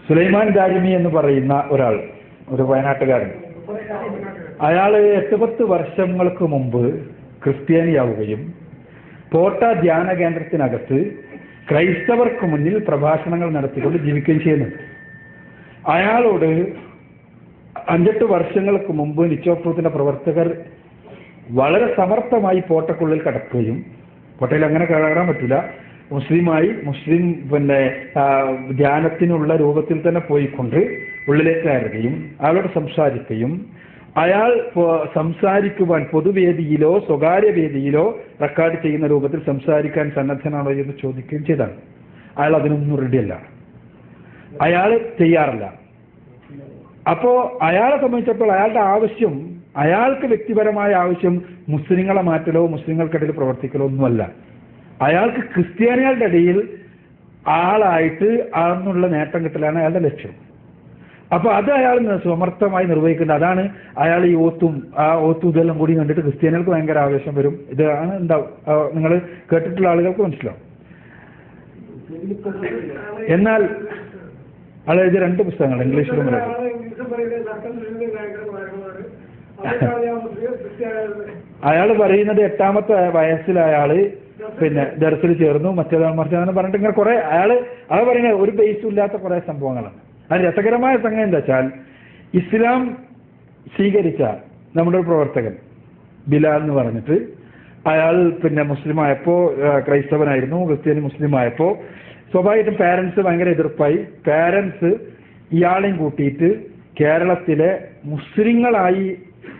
സുലൈമാൻ ദാരിമി എന്ന് പറയുന്ന ഒരാൾ, ഒരു വയനാട്ടുകാരൻ, അയാൾ 8-10 വർഷങ്ങൾക്ക് മുമ്പ് ക്രിസ്ത്യാനിയാവുകയും പോട്ട ധ്യാന കേന്ദ്രത്തിനകത്ത് ക്രൈസ്തവർക്ക് മുന്നിൽ പ്രഭാഷണങ്ങൾ നടത്തിക്കൊണ്ട് ജീവിക്കുകയും ചെയ്യുന്നുണ്ട്. അയാളോട് 5-8 വർഷങ്ങൾക്ക് മുമ്പ് നിച്ചോപ്രൂത്തിന്റെ പ്രവർത്തകർ വളരെ സമർത്ഥമായി പോട്ടക്കുള്ളിൽ കടക്കുകയും, പോട്ടയിൽ അങ്ങനെ കയറാൻ പറ്റില്ല, മുസ്ലിം ധ്യാനത്തിനുള്ള രൂപത്തിൽ തന്നെ പോയിക്കൊണ്ട് ഉള്ളിലേക്ക് കയറുകയും അയാളോട് സംസാരിക്കുകയും, അയാൾ സംസാരിക്കുവാൻ പൊതുവേദിയിലോ സ്വകാര്യ വേദിയിലോ റെക്കോർഡ് ചെയ്യുന്ന രൂപത്തിൽ സംസാരിക്കാൻ സന്നദ്ധനാണോ എന്ന് ചോദിക്കുകയും ചെയ്താണ്. അയാൾ അതിനൊന്നും റെഡിയല്ല, അയാൾ തയ്യാറല്ല. അപ്പോ അയാളെ സംബന്ധിച്ചിടത്തോളം അയാളുടെ ആവശ്യം, അയാൾക്ക് വ്യക്തിപരമായ ആവശ്യം മുസ്ലിങ്ങളെ മാറ്റലോ മുസ്ലിങ്ങൾക്കിടയിൽ പ്രവർത്തിക്കലോ ഒന്നുമല്ല. അയാൾക്ക് ക്രിസ്ത്യാനികളുടെ ഇടയിൽ ആളായിട്ട് ആണെന്നുള്ള നേട്ടം കിട്ടലാണ് അയാളുടെ ലക്ഷ്യം. അപ്പൊ അത് അയാൾ സമർത്ഥമായി നിർവഹിക്കുന്നത്. അതാണ് അയാൾ ഈ ഓത്തും ഇതെല്ലാം കൂടി കണ്ടിട്ട് ക്രിസ്ത്യാനികൾക്ക് ഭയങ്കര ആവേശം വരും. ഇതാണ് ഉണ്ടാവും, നിങ്ങൾ കേട്ടിട്ടുള്ള ആളുകൾക്ക് മനസ്സിലാവും. എന്നാൽ അയാൾ എഴുതിയ 2 പുസ്തകങ്ങൾ ഇംഗ്ലീഷിലും അയാൾ പറയുന്നത് 8ാമത്തെ വയസ്സിൽ അയാള് ദർസിൽ ചേർന്നു, മറ്റേതാണ് പറഞ്ഞിട്ട് ഇങ്ങനെ കുറെ അത് പറയുന്നത് ഒരു ബേസും ഇല്ലാത്ത കുറെ സംഭവങ്ങളാണ്. അത് രസകരമായ സംഗതി എന്താ വെച്ചാൽ, ഇസ്ലാം സ്വീകരിച്ച നമ്മുടെ ഒരു പ്രവർത്തകൻ ബിലാൽ എന്ന് പറഞ്ഞിട്ട്, അയാൾ മുസ്ലിമായപ്പോ ക്രൈസ്തവനായിരുന്നു, ക്രിസ്ത്യാനി മുസ്ലിമായപ്പോ സ്വാഭാവികമായിട്ടും പാരന്റ്സ് ഭയങ്കര എതിർപ്പായി. പാരന്റ്സ് ഇയാളെയും കൂട്ടിയിട്ട് കേരളത്തിലെ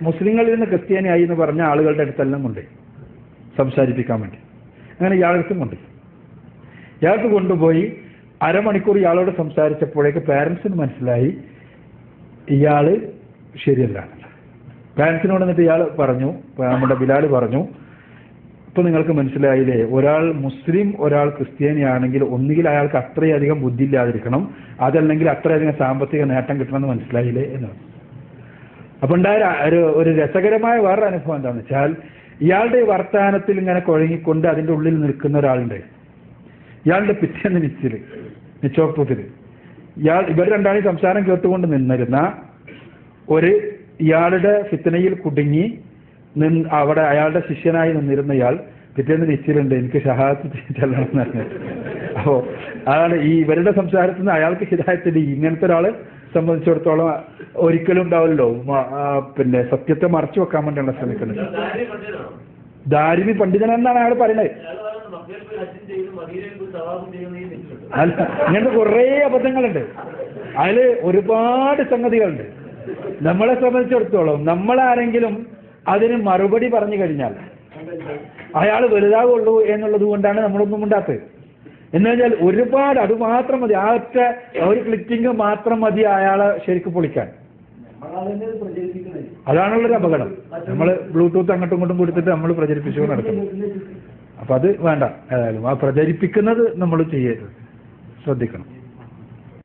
മുസ്ലിങ്ങളിൽ നിന്ന് ക്രിസ്ത്യാനിയായി എന്ന് പറഞ്ഞ ആളുകളുടെ അടുത്തെല്ലാം കൊണ്ട് സംസാരിപ്പിക്കാൻ വേണ്ടി അങ്ങനെ ഇയാളടുത്തും ഇയാൾക്ക് കൊണ്ടുപോയി അരമണിക്കൂർ ഇയാളോട് സംസാരിച്ചപ്പോഴേക്ക് പാരന്റ്സിന് മനസ്സിലായി ഇയാള് ശരിയല്ല. പാരന്റ്സിനോട് എന്നിട്ട് ഇയാൾ പറഞ്ഞു, നമ്മുടെ ബിലാൽ പറഞ്ഞു, ഇപ്പൊ നിങ്ങൾക്ക് മനസ്സിലായില്ലേ, ഒരാൾ മുസ്ലിം ഒരാൾ ക്രിസ്ത്യാനിയാണെങ്കിൽ ഒന്നുകിൽ അയാൾക്ക് അത്രയധികം ബുദ്ധി ഇല്ലാതിരിക്കണം, അതല്ലെങ്കിൽ അത്രയധികം സാമ്പത്തിക നേട്ടം കിട്ടണമെന്ന് മനസ്സിലായില്ലേ എന്നാണ്. അപ്പൊ ഉണ്ടായ ഒരു രസകരമായ വേറൊരു അനുഭവം എന്താണെന്ന് വെച്ചാൽ, ഇയാളുടെ വർത്തമാനത്തിൽ ഇങ്ങനെ കുഴങ്ങിക്കൊണ്ട് അതിന്റെ ഉള്ളിൽ നിൽക്കുന്ന ഒരാളുണ്ട്. ഇയാളുടെ പിറ്റേന്ന് നിച്ചോപ്പൂത്തില് ഇവർ രണ്ടാളും സംസാരം കേട്ടുകൊണ്ട് നിന്നിരുന്ന ഇയാളുടെ ഫിത്നയിൽ കുടുങ്ങി അവിടെ അയാളുടെ ശിഷ്യനായി നിന്നിരുന്ന ഇയാൾ പിറ്റേന്ന് നിശ്ചയിലുണ്ട്, എനിക്ക് ഷഹാദത്ത് ചെല്ലണം എന്ന് പറഞ്ഞിട്ട്. അപ്പോ അതാണ് ഇവരുടെ സംസാരത്തിൽ നിന്ന് അയാൾക്ക് ഹിദായത്തിൽ ഇങ്ങനത്തെ ഒരാളെ സംബന്ധിച്ചിടത്തോളം ഒരിക്കലും ഉണ്ടാവില്ലല്ലോ, സത്യത്തെ മറച്ചു വെക്കാൻ വേണ്ടിയാണ് ശ്രമിക്കുന്നത്. ദാരിമി പണ്ഡിതൻ എന്നാണ് അയാൾ പറയുന്നത്. അല്ല, ഇങ്ങനത്തെ കുറേ അബദ്ധങ്ങളുണ്ട്, അതില് ഒരുപാട് സംഗതികളുണ്ട്. നമ്മളെ സംബന്ധിച്ചിടത്തോളം നമ്മളാരെങ്കിലും അതിന് മറുപടി പറഞ്ഞു കഴിഞ്ഞാൽ അയാൾ വലുതാവുള്ളൂ എന്നുള്ളത് കൊണ്ടാണ് നമ്മളൊന്നും ഉണ്ടാത്തത്. എന്ന് കഴിഞ്ഞാൽ ഒരുപാട് അത് മാത്രം മതി, ആ ഒറ്റ ഒരു ക്ലിക്കിങ് മാത്രം മതി അയാളെ ശരിക്കും പൊളിക്കാൻ. അതാണുള്ളൊരു അപകടം. നമ്മൾ ബ്ലൂടൂത്ത് അങ്ങോട്ടും ഇങ്ങോട്ടും കൊടുത്തിട്ട് നമ്മൾ പ്രചരിപ്പിച്ചു നടക്കുന്നു. അപ്പൊ അത് വേണ്ട. ഏതായാലും ആ പ്രചരിപ്പിക്കുന്നത് നമ്മൾ ചെയ്യരുത്, ശ്രദ്ധിക്കണം.